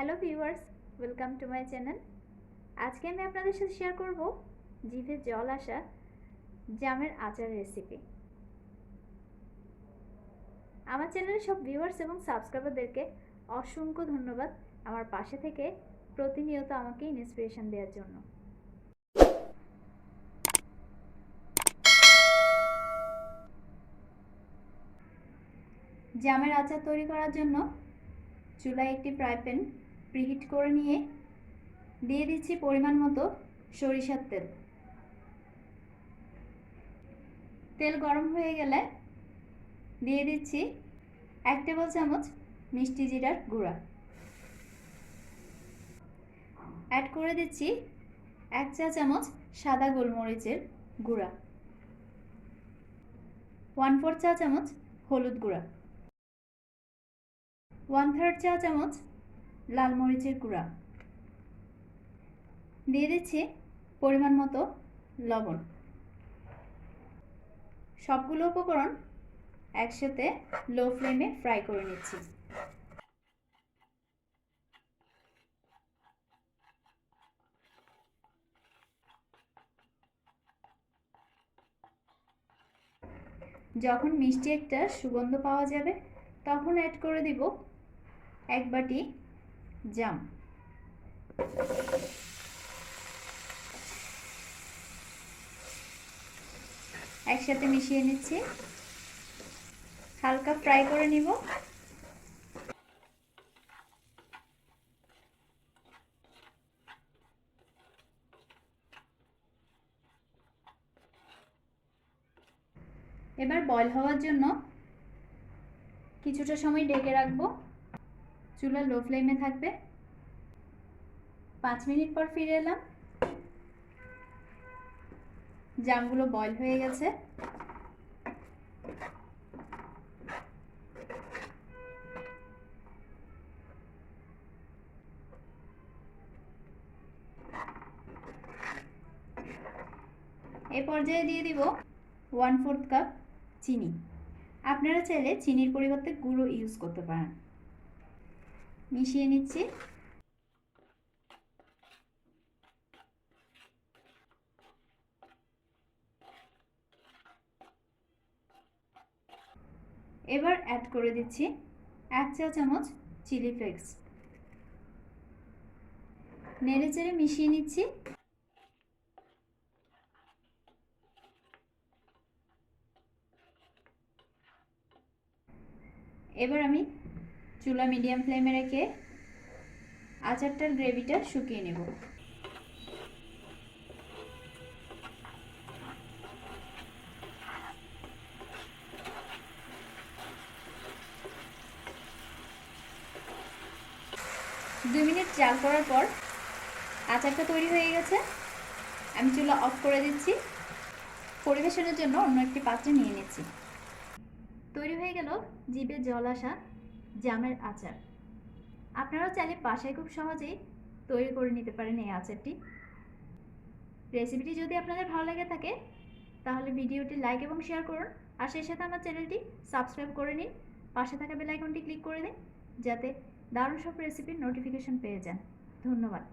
Hello viewers, welcome to my channel. আজকে আমি আপনাদের সাথে শেয়ার করব জিভে জল আসা জামের আচার রেসিপি। আমার চ্যানেলের সব ভিউয়ার্স এবং সাবস্ক্রাইবারদেরকে অসংখ্য ধন্যবাদ আমার পাশে থেকে প্রতিনিয়ত আমাকে ইন্সপিরেশন দেওয়ার জন্য। জামের আচার তৈরি করার জন্য চুলায় একটি ফ্রাই প্যান প্রিহিট করে নিয়ে দিয়ে দিচ্ছি পরিমাণ মতো সরিষার তেল। তেল গরম হয়ে গেলে দিয়ে দিচ্ছি 1 টেবিল চামচ মিষ্টি জিরার গুঁড়া, অ্যাড করে দিচ্ছি 1 চা চামচ সাদা গোলমরিচের গুঁড়া, 1/4 চা চামচ হলুদ গুঁড়া, 1/3 চা চামচ লাল মরিচের গুঁড়া, দিয়ে দিচ্ছি পরিমাণ মতো লবণ। সবগুলো উপকরণ একসাথে লো ফ্লেমে ফ্রাই করে নিচ্ছি। যখন মিষ্টি একটা সুগন্ধ পাওয়া যাবে তখন অ্যাড করে দিব 1 বাটি জাম। একসাথে মিশিয়ে নিচ্ছি, হালকা ফ্রাই করে নিব। এবার বয়েল হওয়ার জন্য কিছুটা সময় ঢেকে রাখবো। চুলা লো ফ্লেমে থাকবে। 5 মিনিট পর ফিরে এলাম। জামগুলো বয়েল হয়ে গেছে। এই পর্যায়ে দিয়ে দিব 1/4 কাপ চিনি। আপনারা চাইলে চিনির পরিবর্তে গুঁড়ো ইউজ করতে পারেন। মিশিয়ে নিচ্ছি। এবার অ্যাড করে দিচ্ছি 1 চা চামচ চিলি ফ্লেক্স। নেড়েচেড়ে মিশিয়ে নিচ্ছি। এবার আমি চুলা মিডিয়াম ফ্লেমে রেখে আচারটার গ্রেভিটা শুকিয়ে নেব। দুই মিনিট জাল করার পর আচারটা তৈরি হয়ে গেছে। আমি চুলা অফ করে দিচ্ছি। পরিবেশনের জন্য অন্য একটি পাত্রে নিয়ে নিচ্ছি। তৈরি হয়ে গেল জিভে জল আসা জামের আচার। আপনারাও চাইলে বাসায় খুব সহজেই তৈরি করে নিতে পারেন এই আচারটি। রেসিপিটি যদি আপনাদের ভালো লেগে থাকে তাহলে ভিডিওটি লাইক এবং শেয়ার করুন, আর সেই সাথে আমার চ্যানেলটি সাবস্ক্রাইব করে নিন। পাশে থাকা বেল আইকনটি ক্লিক করে দিন যাতে দারুণ সব রেসিপির নোটিফিকেশন পেয়ে যান। ধন্যবাদ।